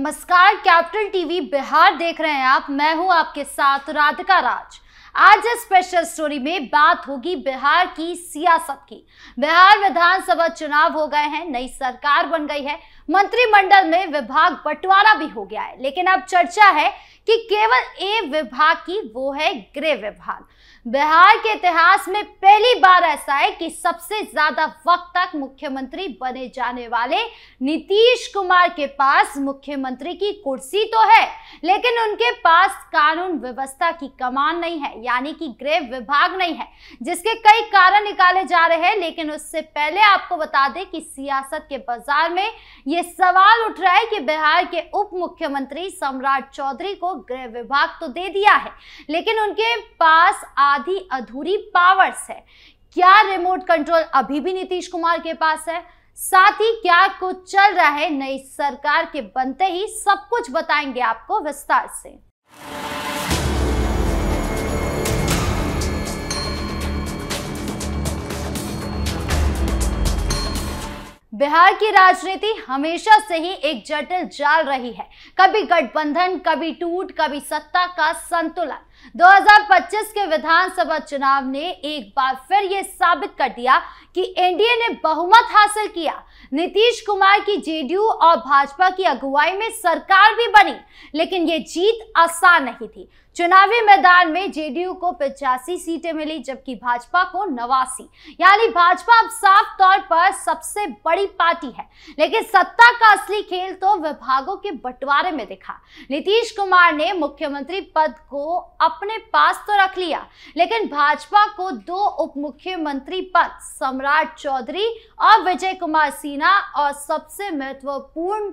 नमस्कार, capital TV Bihar देख रहे हैं आप। मैं हूं आपके साथ राधिका राज। आज इस स्पेशल स्टोरी में बात होगी बिहार की सियासत की। बिहार विधानसभा चुनाव हो गए हैं, नई सरकार बन गई है, मंत्रिमंडल में विभाग बंटवारा भी हो गया है, लेकिन अब चर्चा है कि केवल एक विभाग की, वो है गृह विभाग। बिहार के इतिहास में पहली बार ऐसा है कि सबसे ज्यादा वक्त तक मुख्यमंत्री बने जाने वाले नीतीश कुमार के पास मुख्यमंत्री की कुर्सी तो है, लेकिन उनके पास कानून व्यवस्था की कमान नहीं है, यानी कि गृह विभाग नहीं है, जिसके कई कारण निकाले जा रहे हैं। लेकिन उससे पहले आपको बता दें कि सियासत के बाजार में ये सवाल उठ रहा है कि बिहार के उप मुख्यमंत्री सम्राट चौधरी को गृह विभाग तो दे दिया है, लेकिन उनके पास आधी अधूरी पावर्स है। क्या रिमोट कंट्रोल अभी भी नीतीश कुमार के पास है? साथ ही क्या कुछ चल रहा है नई सरकार के बनते ही, सब कुछ बताएंगे आपको विस्तार से। बिहार की राजनीति हमेशा से ही एक जटिल जाल रही है। कभी गठबंधन, कभी टूट, कभी सत्ता का संतुलन। 2025 के विधानसभा चुनाव ने एक बार फिर यह साबित कर दिया कि एनडीए ने बहुमत हासिल किया। नीतीश कुमार की जेडीयू और भाजपा की अगुवाई में सरकार भी बनी, लेकिन यह जीत आसान नहीं थी। चुनावी मैदान में जेडीयू को 85 सीटें मिली, जबकि भाजपा को 89, यानी भाजपा अब साफ तौर पर सबसे बड़ी पार्टी है। लेकिन सत्ता का असली खेल तो विभागों के बंटवारे में दिखा। नीतीश कुमार ने मुख्यमंत्री पद को अपने पास तो रख लिया, लेकिन भाजपा को 2 उप मुख्यमंत्री पद सम्राट चौधरी और विजय कुमार सिन्हा और सबसे महत्वपूर्ण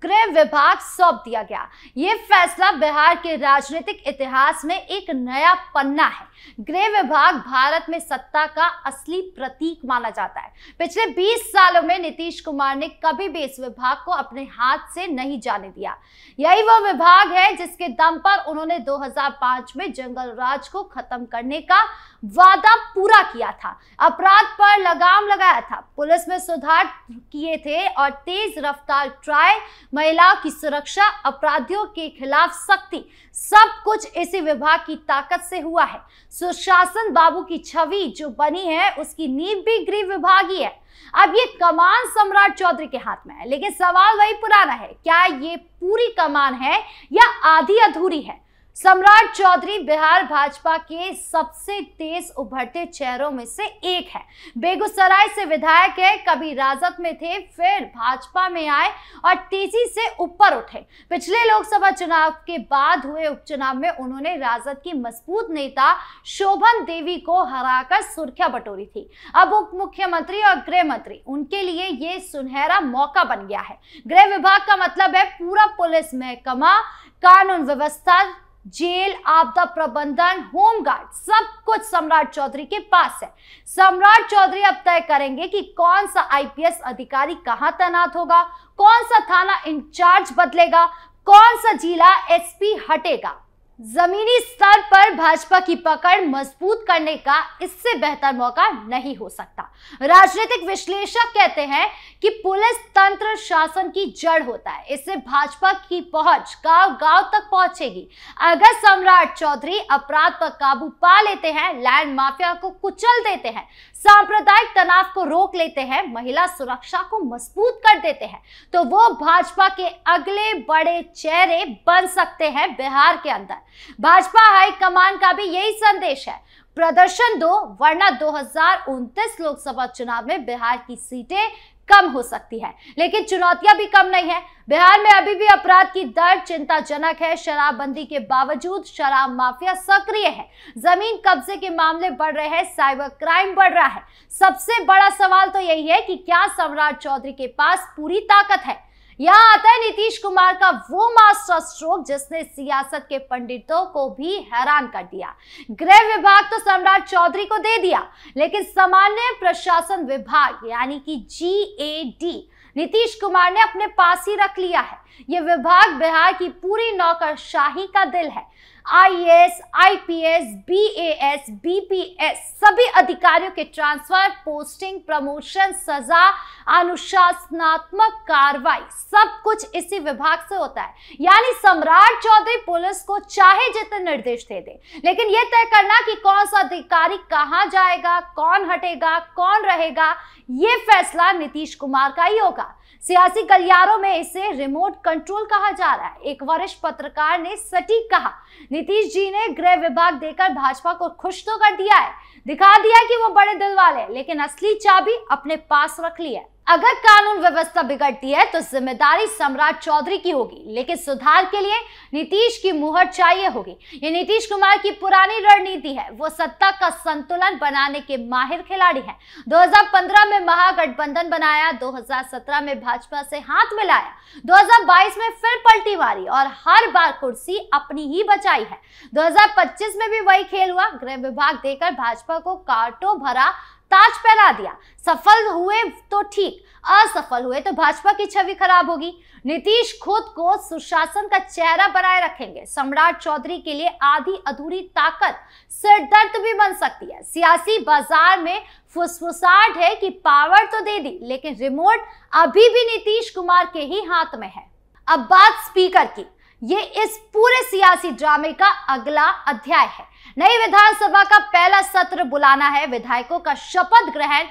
गृह विभाग सौंप दिया गया। ये फैसला बिहार के राजनीतिक इतिहास में एक नया पन्ना है। गृह विभाग भारत में सत्ता का असली प्रतीक माना जाता है। पिछले 20 सालों में नीतीश कुमार ने कभी भी इस विभाग को अपने हाथ से नहीं जाने दिया। यही वो विभाग है जिसके दम पर उन्होंने 2005 में जंगल राज को खत्म करने का वादा पूरा किया था, अपराध पर लगाम लगाया था, पुलिस में सुधार किए थे और तेज रफ्तार ट्रायल, महिलाओं की सुरक्षा, अपराधियों के खिलाफ सख्ती, सब कुछ इसी विभाग की ताकत से हुआ है। सुशासन बाबू की छवि जो बनी है, उसकी नींव भी गृह विभाग ही है। अब ये कमान सम्राट चौधरी के हाथ में है, लेकिन सवाल वही पुराना है, क्या ये पूरी कमान है या आधी अधूरी है? सम्राट चौधरी बिहार भाजपा के सबसे तेज उभरते चेहरों में से एक है। बेगूसराय से विधायक है, कभी राजद में थे, फिर भाजपा में आए और तेजी से ऊपर उठे। पिछले लोकसभा चुनाव के बाद हुए उपचुनाव में उन्होंने राजद की मजबूत नेता शोभन देवी को हराकर सुर्खियां बटोरी थी। अब उप मुख्यमंत्री और गृह मंत्री, उनके लिए ये सुनहरा मौका बन गया है। गृह विभाग का मतलब है पूरा पुलिस महकमा, कानून व्यवस्था, जेल, आपदा प्रबंधन, होमगार्ड, सब कुछ सम्राट चौधरी के पास है। सम्राट चौधरी अब तय करेंगे कि कौन सा आईपीएस अधिकारी कहां तैनात होगा, कौन सा थाना इंचार्ज बदलेगा, कौन सा जिला एसपी हटेगा। जमीनी स्तर पर भाजपा की पकड़ मजबूत करने का इससे बेहतर मौका नहीं हो सकता। राजनीतिक विश्लेषक कहते हैं कि पुलिस तंत्र शासन की जड़ होता है, इससे भाजपा की पहुंच गांव-गांव तक पहुंचेगी। अगर सम्राट चौधरी अपराध पर काबू पा लेते हैं, लैंड माफिया को कुचल देते हैं, सांप्रदायिक तनाव को रोक लेते हैं, महिला सुरक्षा को मजबूत कर देते हैं, तो वो भाजपा के अगले बड़े चेहरे बन सकते हैं बिहार के अंदर। भाजपा हाईकमान का भी यही संदेश है, प्रदर्शन दो, वरना 2029 लोकसभा चुनाव में बिहार की सीटें कम हो सकती है। लेकिन चुनौतियां भी कम नहीं है। बिहार में अभी भी अपराध की दर चिंताजनक है। शराबबंदी के बावजूद शराब माफिया सक्रिय है, जमीन कब्जे के मामले बढ़ रहे हैं, साइबर क्राइम बढ़ रहा है। सबसे बड़ा सवाल तो यही है कि क्या सम्राट चौधरी के पास पूरी ताकत है? यहाँ आता है नीतीश कुमार का वो मास्टर स्ट्रोक जिसने सियासत के पंडितों को भी हैरान कर दिया। गृह विभाग तो सम्राट चौधरी को दे दिया, लेकिन सामान्य प्रशासन विभाग यानी कि GAD नीतीश कुमार ने अपने पास ही रख लिया है। यह विभाग बिहार की पूरी नौकरशाही का दिल है। आईएएस, आईपीएस, बीएएस, बीपीएस सभी अधिकारियों के ट्रांसफर, पोस्टिंग, प्रमोशन, सजा, अनुशासनात्मक कार्रवाई सब कुछ इसी विभाग से होता है। यानी सम्राट चौधरी पुलिस को चाहे जितने निर्देश दे दे, लेकिन यह तय करना कि कौन सा अधिकारी कहां जाएगा, कौन हटेगा, कौन रहेगा, यह फैसला नीतीश कुमार का ही होगा। सियासी गलियारों में इसे रिमोट कंट्रोल कहा जा रहा है। एक वरिष्ठ पत्रकार ने सटीक कहा, नीतीश जी ने गृह विभाग देकर भाजपा को खुश तो कर दिया है, दिखा दिया कि वो बड़े दिल वाले, लेकिन असली चाबी अपने पास रख ली है। अगर कानून व्यवस्था बिगड़ती है तो जिम्मेदारी सम्राट चौधरी की होगी, लेकिन सुधार के लिए नीतीश की मुहर चाहिए होगी। ये नीतीश कुमार की पुरानी रणनीति है। वो सत्ता का संतुलन बनाने के माहिर खिलाड़ी हैं। 2015 में महागठबंधन बनाया, 2017 में भाजपा से हाथ मिलाया, 2022 में फिर पलटी मारी और हर बार कुर्सी अपनी ही बचाई है। 2025 में भी वही खेल हुआ, गृह विभाग देकर भाजपा को कांटों भरा ताज पहना दिया। सफल हुए तो ठीक, असफल हुए तो भाजपा की छवि खराब होगी। नीतीश खुद को सुशासन का चेहरा बनाए रखेंगे। सम्राट चौधरी के लिए आधी अधूरी ताकत सिरदर्द भी बन सकती है। सियासी बाजार में फुसफुसाहट है कि पावर तो दे दी, लेकिन रिमोट अभी भी नीतीश कुमार के ही हाथ में है। अब बात स्पीकर की। ये इस पूरे सियासी ड्रामे का अगला अध्याय है। नई विधानसभा का पहला सत्र बुलाना है, विधायकों का शपथ ग्रहण,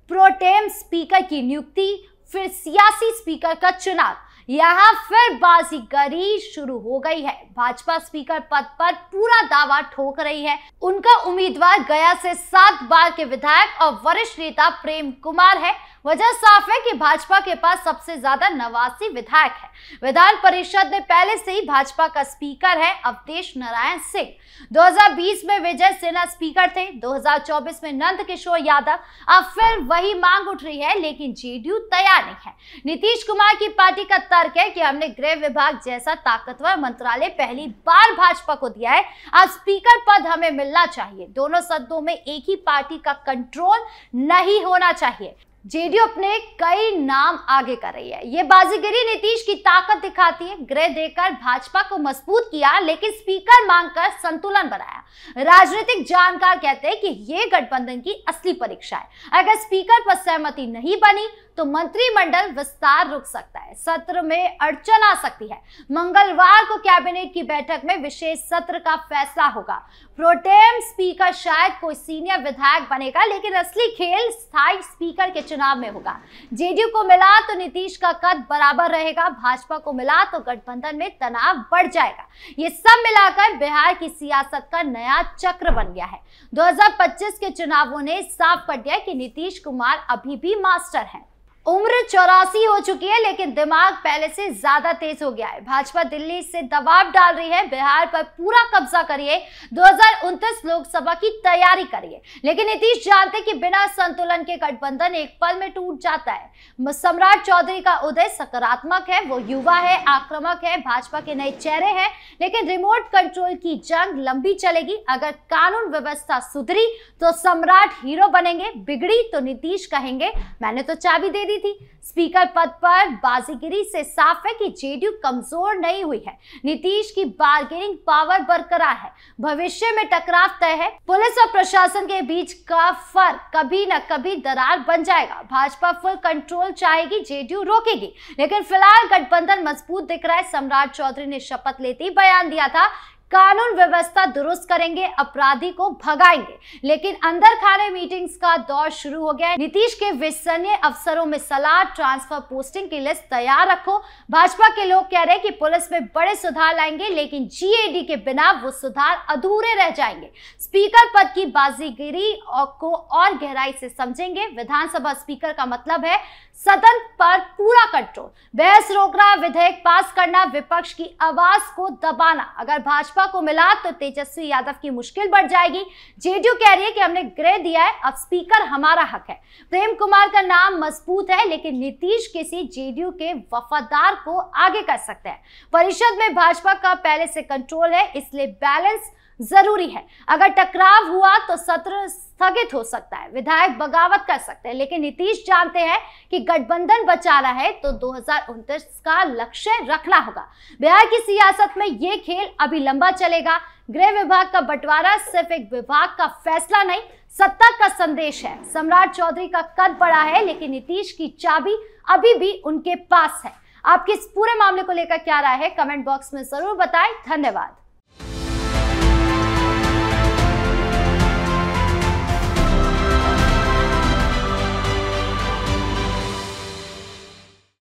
प्रोटेम स्पीकर की नियुक्ति, फिर सियासी स्पीकर का चुनाव। यहाँ फिर बाजीगरी शुरू हो गई है। भाजपा स्पीकर पद पर पूरा दावा ठोक रही है। उनका उम्मीदवार गया से 7 बार के विधायक और वरिष्ठ नेता प्रेम कुमार है। वजह साफ है कि भाजपा के पास सबसे ज्यादा 89 विधायक है। विधान परिषद में पहले से ही भाजपा का स्पीकर है अवधेश नारायण सिंह। 2020 में विजय सिन्हा स्पीकर थे, 2024 में नंद किशोर यादव। अब फिर वही मांग उठ रही है, लेकिन जेडीयू तैयार नहीं है। नीतीश कुमार की पार्टी का तर्क है कि हमने गृह विभाग जैसा ताकतवर मंत्रालय पहली बार भाजपा को दिया है, अब स्पीकर पद हमें मिलना चाहिए। दोनों सदनों में एक ही पार्टी का कंट्रोल नहीं होना चाहिए। जेडीयू अपने कई नाम आगे कर रही है। ये बाजीगरी नीतीश की ताकत दिखाती है। गृह देकर भाजपा को मजबूत किया, लेकिन स्पीकर मांगकर संतुलन बनाया। राजनीतिक जानकार कहते हैं कि ये गठबंधन की असली परीक्षा है। अगर स्पीकर पर सहमति नहीं बनी तो मंत्रिमंडल विस्तार रुक सकता है, सत्र में अड़चन आ सकती है। मंगलवार को कैबिनेट की बैठक में विशेष सत्र का फैसला होगा। प्रोटेम स्पीकर शायद कोई सीनियर विधायक बनेगा, लेकिन असली खेल स्थायी स्पीकर के चुनाव में होगा। जेडीयू को मिला तो नीतीश का कद बराबर रहेगा, भाजपा को मिला तो गठबंधन में तनाव बढ़ जाएगा। ये सब मिलाकर बिहार की सियासत का नया चक्र बन गया है। 2025 के चुनावों ने साफ कर दिया कि नीतीश कुमार अभी भी मास्टर हैं। उम्र 84 हो चुकी है, लेकिन दिमाग पहले से ज्यादा तेज हो गया है। भाजपा दिल्ली से दबाव डाल रही है, बिहार पर पूरा कब्जा करिए, 2029 लोकसभा की तैयारी करिए। लेकिन नीतीश जानते कि बिना संतुलन के गठबंधन एक पल में टूट जाता है। सम्राट चौधरी का उदय सकारात्मक है, वो युवा है, आक्रामक है, भाजपा के नए चेहरे हैं, लेकिन रिमोट कंट्रोल की जंग लंबी चलेगी। अगर कानून व्यवस्था सुधरी तो सम्राट हीरो बनेंगे, बिगड़ी तो नीतीश कहेंगे मैंने तो चाबी दे दी थी। स्पीकर पद पर बाजीगरी से साफ है कि जेडीयू कमजोर नहीं हुई है। नीतीश की बार्गेनिंग पावर बरकरार है। भविष्य में टकराव तय है। पुलिस और प्रशासन के बीच का फर्क कभी न कभी दरार बन जाएगा। भाजपा फुल कंट्रोल चाहेगी, जेडीयू रोकेगी, लेकिन फिलहाल गठबंधन मजबूत दिख रहा है। सम्राट चौधरी ने शपथ लेते ही बयान दिया था, कानून व्यवस्था दुरुस्त करेंगे, अपराधी को भगाएंगे, लेकिन अंदर खाने मीटिंग्स का दौर शुरू हो गया है। नीतीश के विश्वसनीय अफसरों में सलाह, ट्रांसफर, पोस्टिंग की लिस्ट तैयार रखो। भाजपा के लोग कह रहे हैं कि पुलिस में बड़े सुधार लाएंगे, लेकिन जीएडी के बिना वो सुधार अधूरे रह जाएंगे। स्पीकर पद की बाजीगिरी को और गहराई से समझेंगे। विधानसभा स्पीकर का मतलब है सदन पर पूरा कंट्रोल, बहस रोकना, विधेयक पास करना, विपक्ष की आवाज को दबाना। अगर भाजपा को मिला तो तेजस्वी यादव की मुश्किल बढ़ जाएगी। जेडीयू कह रही है कि हमने गृह दिया है, अब स्पीकर हमारा हक है। प्रेम कुमार का नाम मजबूत है, लेकिन नीतीश किसी जेडीयू के वफादार को आगे कर सकते हैं। परिषद में भाजपा का पहले से कंट्रोल है, इसलिए बैलेंस जरूरी है। अगर टकराव हुआ तो सत्र स्थगित हो सकता है, विधायक बगावत कर सकते हैं, लेकिन नीतीश जानते हैं कि गठबंधन बचाना है तो 2029 का लक्ष्य रखना होगा। बिहार की सियासत में ये खेल अभी लंबा चलेगा। गृह विभाग का बंटवारा सिर्फ एक विभाग का फैसला नहीं, सत्ता का संदेश है। सम्राट चौधरी का कद बड़ा है, लेकिन नीतीश की चाबी अभी भी उनके पास है। आपकी इस पूरे मामले को लेकर क्या राय है, कमेंट बॉक्स में जरूर बताएं। धन्यवाद।